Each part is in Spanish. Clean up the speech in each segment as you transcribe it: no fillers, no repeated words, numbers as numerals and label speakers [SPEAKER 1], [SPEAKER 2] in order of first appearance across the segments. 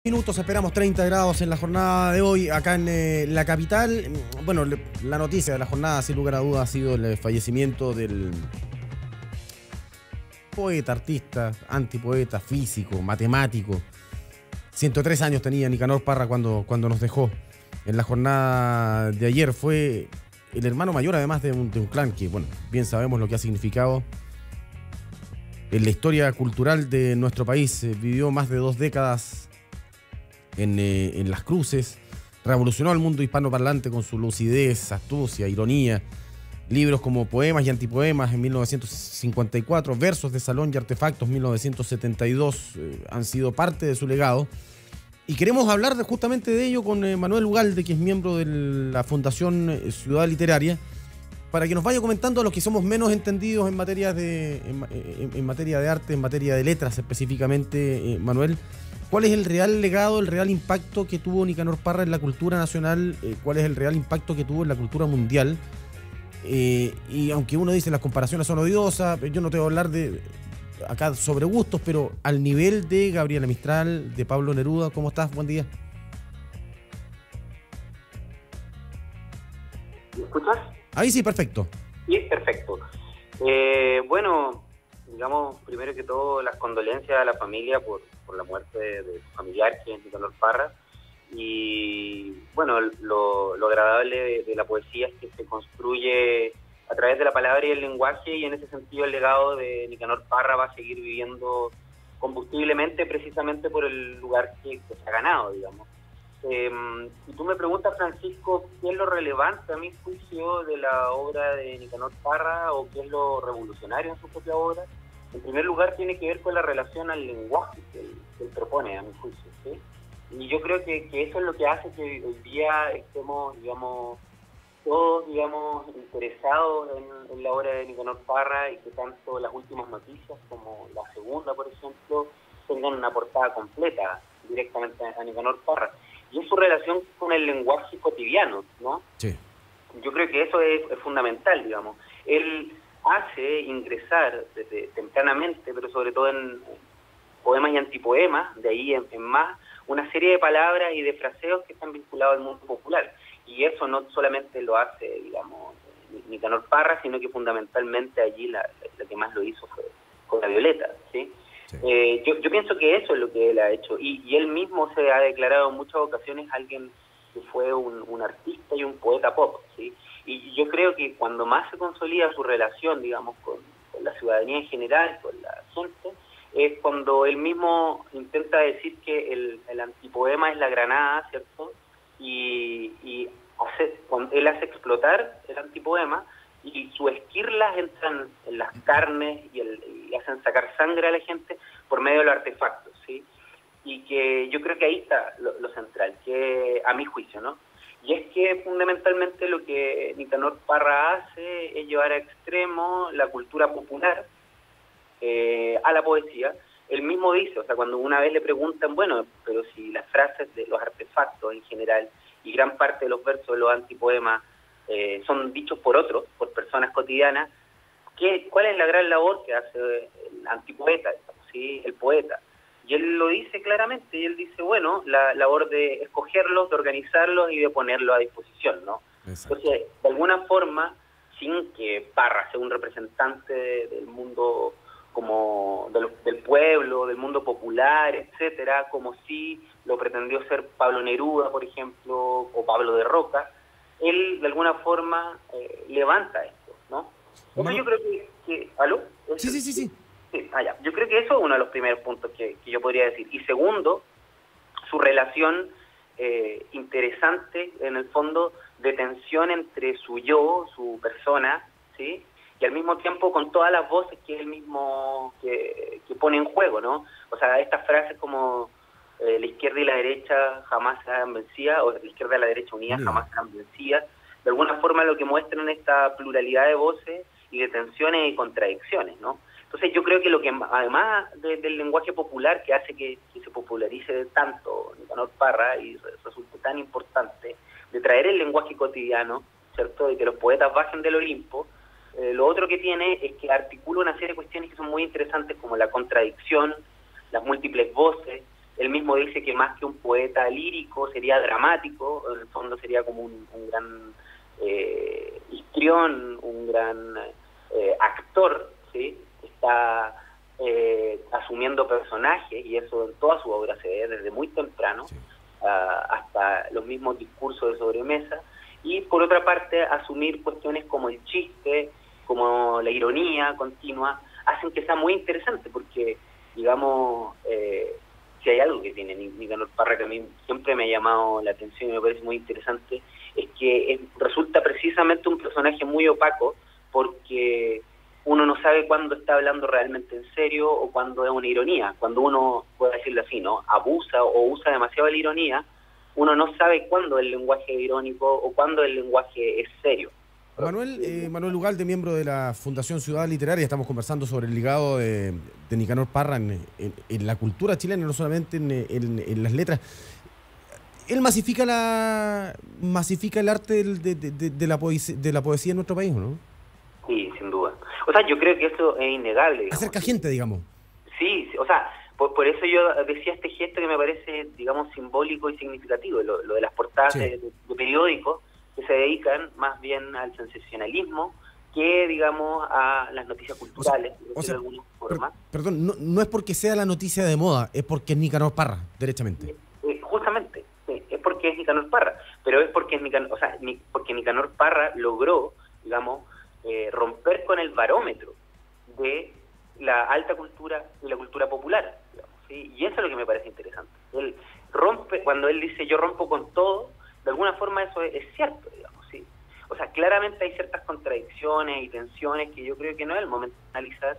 [SPEAKER 1] Minutos, esperamos 30 grados en la jornada de hoy acá en la capital. Bueno, la noticia de la jornada, sin lugar a dudas, ha sido el fallecimiento del poeta, artista, antipoeta, físico, matemático. 103 años tenía Nicanor Parra cuando nos dejó. En la jornada de ayer fue el hermano mayor, además de un clan que, bueno, bien sabemos lo que ha significado en la historia cultural de nuestro país. Vivió más de 2 décadas en las cruces, revolucionó al mundo hispanoparlante con su lucidez, astucia, ironía. Libros como Poemas y Antipoemas en 1954, Versos de Salón y Artefactos 1972 han sido parte de su legado. Y queremos hablar justamente de ello con Manuel Ugalde, que es miembro de la Fundación Ciudad Literaria, para que nos vaya comentando a los que somos menos entendidos en materia en materia de arte, en materia de letras específicamente, Manuel. ¿Cuál es el real legado, el real impacto que tuvo Nicanor Parra en la cultura nacional? ¿Cuál es el real impacto que tuvo en la cultura mundial? Y aunque uno dice las comparaciones son odiosas, yo no te voy a hablar de acá sobre gustos, pero al nivel de Gabriela Mistral, de Pablo Neruda. ¿Cómo estás? Buen día.
[SPEAKER 2] ¿Me escuchas?
[SPEAKER 1] Ahí sí, perfecto.
[SPEAKER 2] Sí, perfecto. Bueno, digamos, primero que todo, las condolencias a la familia por la muerte de su familiar, que es Nicanor Parra. Y bueno, lo agradable de la poesía es que se construye a través de la palabra y el lenguaje, y en ese sentido el legado de Nicanor Parra va a seguir viviendo combustiblemente precisamente por el lugar que se ha ganado, digamos. Si tú me preguntas, Francisco, ¿qué es lo relevante a mi juicio de la obra de Nicanor Parra o qué es lo revolucionario en su propia obra? En primer lugar, tiene que ver con la relación al lenguaje que él propone, a mi juicio, ¿sí? Y yo creo que eso es lo que hace que hoy día estemos, digamos, todos, digamos, interesados en la obra de Nicanor Parra, y que tanto las últimas noticias como la segunda, por ejemplo, tengan una portada completa directamente a Nicanor Parra. Y es su relación con el lenguaje cotidiano, ¿no?
[SPEAKER 1] Sí.
[SPEAKER 2] Yo creo que eso es fundamental, digamos. Él hace ingresar desde tempranamente, pero sobre todo en poemas y antipoemas, de ahí en más, una serie de palabras y de fraseos que están vinculados al mundo popular. Y eso no solamente lo hace, digamos, Nicanor Parra, sino que fundamentalmente allí la que más lo hizo fue con la Violeta, ¿sí? Sí. Yo pienso que eso es lo que él ha hecho, y él mismo se ha declarado en muchas ocasiones alguien que fue un artista y un poeta pop, ¿sí? Y yo creo que cuando más se consolida su relación, digamos, con la ciudadanía en general, con la gente, es cuando él mismo intenta decir que el antipoema es la granada, ¿cierto? Y cuando él hace explotar el antipoema, y sus esquirlas entran en las carnes y hacen sacar sangre a la gente por medio de los artefactos, ¿sí? Y que yo creo que ahí está lo central, que a mi juicio, ¿no? Y es que fundamentalmente lo que Nicanor Parra hace es llevar a extremo la cultura popular a la poesía. Él mismo dice, o sea, cuando una vez le preguntan, bueno, pero si las frases de los artefactos en general y gran parte de los versos de los antipoemas son dichos por otros, por personas cotidianas, ¿cuál es la gran labor que hace el antipoeta, ¿sí? El poeta? Y él lo dice claramente, y él dice, bueno, la labor de escogerlos, de organizarlos y de ponerlos a disposición, ¿no? Exacto. Entonces, de alguna forma, sin que Parra sea un representante del mundo como del pueblo, del mundo popular, etcétera, como si lo pretendió ser Pablo Neruda, por ejemplo, o Pablo de Roca, él de alguna forma levanta esto, ¿no? Bueno, yo creo que ¿aló?
[SPEAKER 1] Sí.
[SPEAKER 2] Sí, ya. Yo creo que eso es uno de los primeros puntos que yo podría decir. Y segundo, su relación interesante, en el fondo, de tensión entre su yo, su persona, ¿sí? Y al mismo tiempo con todas las voces que él mismo que pone en juego, ¿no? O sea, estas frases como la izquierda y la derecha jamás serán vencidas, o la izquierda y la derecha unidas jamás serán vencidas, de alguna forma lo que muestran esta pluralidad de voces y de tensiones y contradicciones, ¿no? Entonces yo creo que lo que, además del lenguaje popular que hace que se popularice tanto Nicanor Parra y resulte tan importante, de traer el lenguaje cotidiano, ¿cierto?, de que los poetas bajen del Olimpo, lo otro que tiene es que articula una serie de cuestiones que son muy interesantes, como la contradicción, las múltiples voces, Él mismo dice que más que un poeta lírico sería dramático, en el fondo sería como un gran histrión, un gran actor, ¿sí? Está asumiendo personajes, y eso en toda su obra se ve desde muy temprano, sí, hasta los mismos discursos de sobremesa, y por otra parte asumir cuestiones como el chiste, como la ironía continua, hacen que sea muy interesante, porque digamos, si hay algo que tiene Nicanor Parra que a mí siempre me ha llamado la atención y me parece muy interesante, es que resulta precisamente un personaje muy opaco, porque uno no sabe cuándo está hablando realmente en serio o cuándo es una ironía. Cuando uno, puede decirlo así, ¿no?, abusa o usa demasiado la ironía, uno no sabe cuándo el lenguaje es irónico o cuándo el lenguaje es serio.
[SPEAKER 1] Manuel Ugalde, miembro de la Fundación Ciudad Literaria, estamos conversando sobre el legado de Nicanor Parra en la cultura chilena, no solamente en las letras. Él masifica el arte de la poesía en nuestro país, ¿no?
[SPEAKER 2] Sí, sin duda. O sea, yo creo que eso es innegable. Digamos.
[SPEAKER 1] Acerca gente, digamos.
[SPEAKER 2] Sí, o sea, por eso yo decía este gesto que me parece, digamos, simbólico y significativo, lo de las portadas, sí, de periódicos que se dedican más bien al sensacionalismo que, digamos, a las noticias culturales, de alguna forma.
[SPEAKER 1] Perdón, no es porque sea la noticia de moda, es porque es Nicanor Parra, derechamente.
[SPEAKER 2] Justamente, sí, es porque es Nicanor Parra, pero es porque porque Nicanor Parra logró, digamos, romper con el barómetro de la alta cultura y la cultura popular, digamos, ¿sí? Y eso es lo que me parece interesante. Él rompe, cuando él dice yo rompo con todo, de alguna forma eso es cierto, digamos, ¿sí? O sea, claramente hay ciertas contradicciones y tensiones que yo creo que no es el momento de analizar,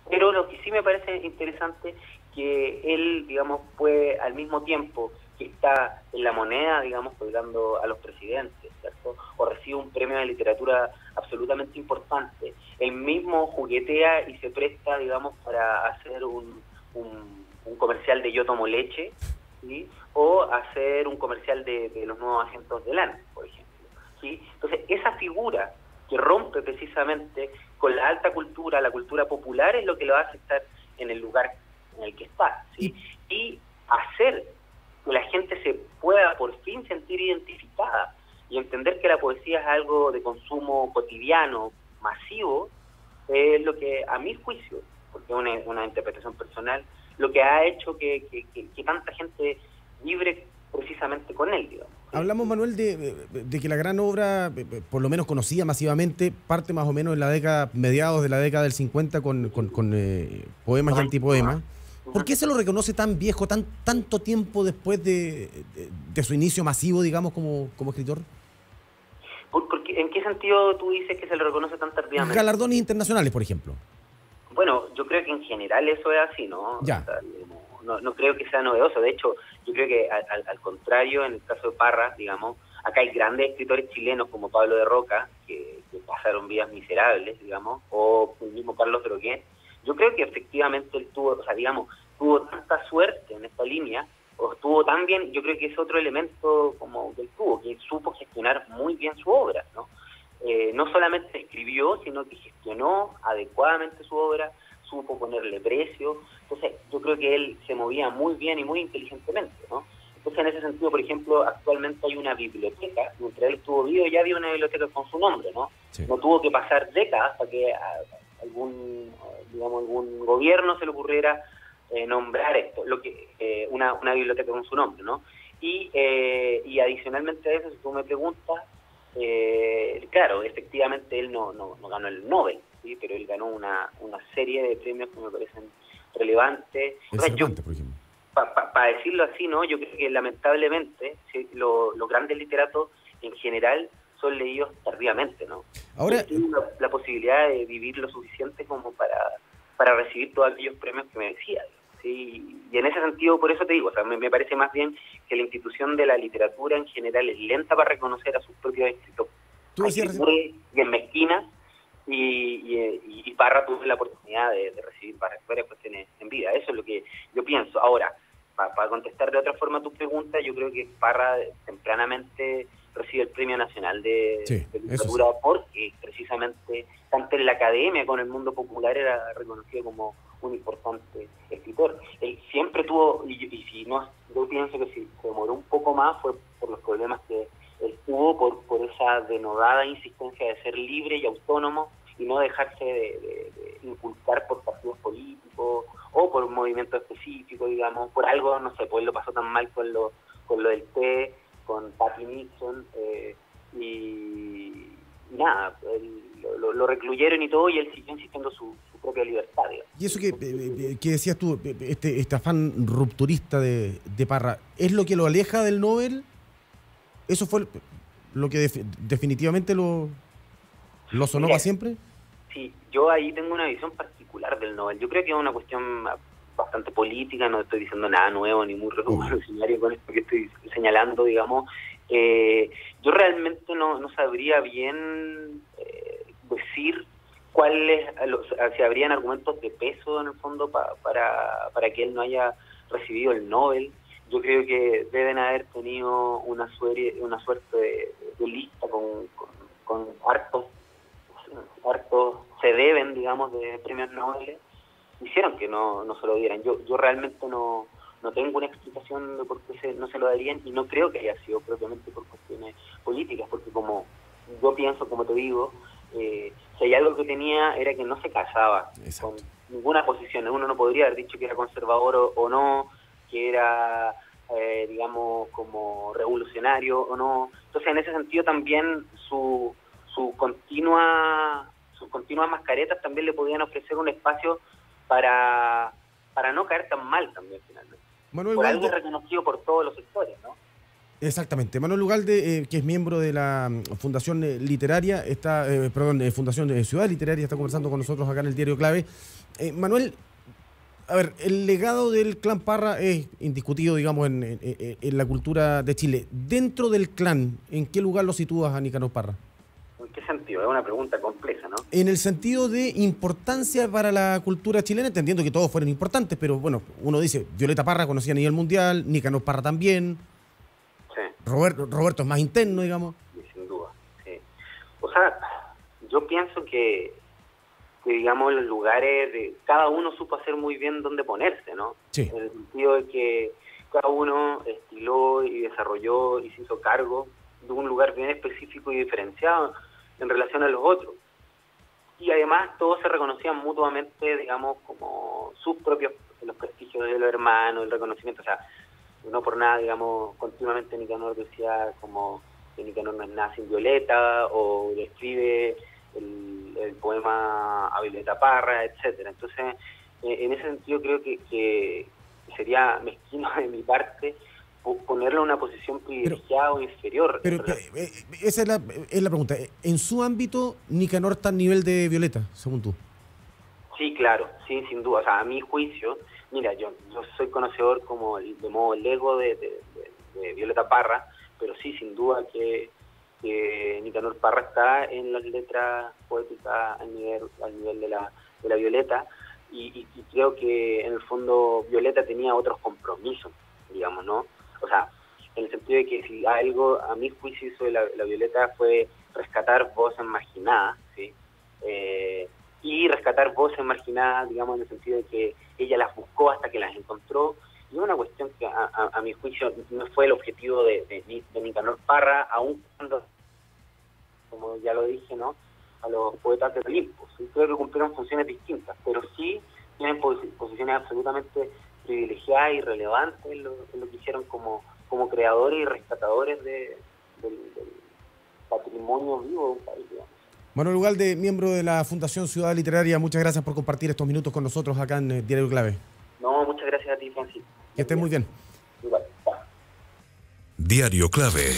[SPEAKER 2] pero lo que sí me parece interesante que él, digamos, puede al mismo tiempo que está en La Moneda, digamos, colgando a los presidentes, ¿cierto?, o recibe un premio de literatura absolutamente importante, él mismo juguetea y se presta, digamos, para hacer un comercial de Yo Tomo Leche, ¿sí?, o hacer un comercial de los nuevos agentes de LAN, por ejemplo, ¿sí? Entonces, esa figura que rompe precisamente con la alta cultura, la cultura popular, es lo que lo hace estar en el lugar en el que está, ¿sí? Y hacer que la gente se pueda por fin sentir identificada y entender que la poesía es algo de consumo cotidiano, masivo, es lo que, a mi juicio, porque es una interpretación personal, lo que ha hecho que tanta gente vibre precisamente con él, digamos.
[SPEAKER 1] Hablamos, Manuel, de que la gran obra, por lo menos conocida masivamente, parte más o menos en mediados de la década del 50 con poemas y antipoemas. ¿Por qué se lo reconoce tan viejo, tanto tiempo después de su inicio masivo, digamos, como escritor?
[SPEAKER 2] Porque, ¿en qué sentido tú dices que se lo reconoce tan tardíamente?
[SPEAKER 1] Galardones internacionales, por ejemplo.
[SPEAKER 2] Bueno, yo creo que en general eso es así, ¿no?
[SPEAKER 1] Ya.
[SPEAKER 2] O sea, no creo que sea novedoso. De hecho, yo creo que al contrario, en el caso de Parra, digamos, acá hay grandes escritores chilenos como Pablo de Roca, que pasaron vidas miserables, digamos, o el mismo Carlos Droguet. Yo creo que efectivamente él tuvo tanta suerte en esta línea, o estuvo tan bien, yo creo que es otro elemento como que él tuvo, que supo gestionar muy bien su obra, ¿no? No solamente escribió, sino que gestionó adecuadamente su obra, supo ponerle precio. Entonces, yo creo que él se movía muy bien y muy inteligentemente, ¿no? Entonces, en ese sentido, por ejemplo, actualmente hay una biblioteca, mientras él estuvo vivo ya había una biblioteca con su nombre, ¿no? Sí. No tuvo que pasar décadas para que algún gobierno se le ocurriera nombrar esto, una biblioteca con su nombre, ¿no? Y adicionalmente a eso, si tú me preguntas, claro, efectivamente él no ganó el Nobel, ¿sí? Pero él ganó una serie de premios que me parecen relevantes.
[SPEAKER 1] El Cervantes, por ejemplo.
[SPEAKER 2] Para decirlo así, ¿no? Yo creo que lamentablemente, ¿sí?, los grandes literatos en general son leídos tardíamente, ¿no?
[SPEAKER 1] Ahora
[SPEAKER 2] tienen la posibilidad de vivir lo suficiente como para recibir todos aquellos premios que merecía, ¿sí? Y en ese sentido, por eso te digo, o sea, me parece más bien que la institución de la literatura en general es lenta para reconocer a sus propios escritores.
[SPEAKER 1] Tú decías
[SPEAKER 2] bien mezquina, y Parra tuvo la oportunidad de recibir varias cuestiones en vida. Eso es lo que yo pienso. Ahora, para contestar de otra forma tu pregunta, yo creo que Parra tempranamente recibe el Premio Nacional de Literatura,
[SPEAKER 1] sí,
[SPEAKER 2] porque precisamente tanto en la academia como en el mundo popular era reconocido como un importante escritor. Él siempre tuvo, y si no, yo pienso que si se demoró un poco más fue por los problemas que él tuvo, por esa denodada insistencia de ser libre y autónomo y no dejarse de inculcar por partidos políticos o por un movimiento específico, digamos, por algo, no sé, pues él lo pasó tan mal con lo del té, con Patty Nixon, y nada, lo recluyeron y todo, y él siguió insistiendo su propia libertad, digamos.
[SPEAKER 1] Y eso que decías tú, este afán rupturista de Parra, ¿es lo que lo aleja del Nobel? ¿Eso fue lo que definitivamente lo sonó para siempre?
[SPEAKER 2] Sí, yo ahí tengo una visión particular del Nobel. Yo creo que es una cuestión bastante política, no estoy diciendo nada nuevo ni muy revolucionario con esto que estoy señalando, digamos. Yo realmente no sabría bien decir cuáles, si habrían argumentos de peso en el fondo para que él no haya recibido el Nobel. Yo creo que deben haber tenido una suerte de lista con hartos se deben, digamos, de premios Nobel, hicieron que no se lo dieran. Yo realmente no tengo una explicación de por qué no se lo darían, y no creo que haya sido propiamente por cuestiones políticas, porque como yo pienso, como te digo, si hay algo que tenía era que no se casaba con ninguna posición. Uno no podría haber dicho que era conservador o no, que era digamos como revolucionario o no. Entonces en ese sentido también sus continuas mascaretas también le podían ofrecer un espacio para no caer tan mal también finalmente.
[SPEAKER 1] Manuel
[SPEAKER 2] por
[SPEAKER 1] Ugalde,
[SPEAKER 2] algo reconocido por todos los sectores, ¿no?
[SPEAKER 1] Exactamente. Manuel Ugalde, que es miembro de la Fundación Literaria, Fundación Ciudad Literaria, está conversando con nosotros acá en el Diario Clave. Manuel, a ver, el legado del clan Parra es indiscutido, digamos, en la cultura de Chile. Dentro del clan, ¿en qué lugar lo sitúas a Nicanor Parra?
[SPEAKER 2] ¿En qué sentido? Es una pregunta compleja, ¿no?
[SPEAKER 1] En el sentido de importancia para la cultura chilena, entendiendo que todos fueron importantes, pero bueno, uno dice, Violeta Parra conocía a nivel mundial, Nicanor Parra también,
[SPEAKER 2] sí.
[SPEAKER 1] Roberto es más interno, digamos.
[SPEAKER 2] Y sin duda, sí. O sea, yo pienso que digamos, los lugares, cada uno supo hacer muy bien dónde ponerse, ¿no?
[SPEAKER 1] Sí.
[SPEAKER 2] En el sentido de que cada uno estiló y desarrolló y se hizo cargo de un lugar bien específico y diferenciado en relación a los otros. Y además todos se reconocían mutuamente, digamos, como sus propios, los prestigios de los hermanos, el reconocimiento. O sea, no por nada, digamos, continuamente Nicanor decía como que Nicanor no es nada sin Violeta, o describe el poema a Violeta Parra, etcétera. Entonces, en ese sentido creo que sería mezquino de mi parte ponerlo en una posición privilegiada o inferior.
[SPEAKER 1] Pero esa es la pregunta. ¿En su ámbito Nicanor está al nivel de Violeta, según tú?
[SPEAKER 2] Sí, claro, sí, sin duda. O sea, a mi juicio, mira, yo soy conocedor como de modo lego de Violeta Parra, pero sí, sin duda que Nicanor Parra está en las letras poéticas al nivel de la Violeta, y creo que en el fondo Violeta tenía otros compromisos, digamos, ¿no? O sea, en el sentido de que si algo a mi juicio hizo la Violeta fue rescatar voces marginadas, ¿sí? Y rescatar voces marginadas, digamos, en el sentido de que ella las buscó hasta que las encontró. Y es una cuestión que a mi juicio no fue el objetivo de Nicanor Parra, aun cuando, como ya lo dije, ¿no?, a los poetas de Olimpo. Sí, creo que cumplieron funciones distintas, pero sí tienen posiciones absolutamente privilegiadas y relevantes en lo que hicieron como creadores y rescatadores del patrimonio vivo de un país, digamos.
[SPEAKER 1] Manuel Ugalde, miembro de la Fundación Ciudad Literaria, muchas gracias por compartir estos minutos con nosotros acá en Diario Clave.
[SPEAKER 2] No, muchas gracias a ti, Francisco.
[SPEAKER 1] Que estés muy bien.
[SPEAKER 2] Igual.
[SPEAKER 3] Diario Clave.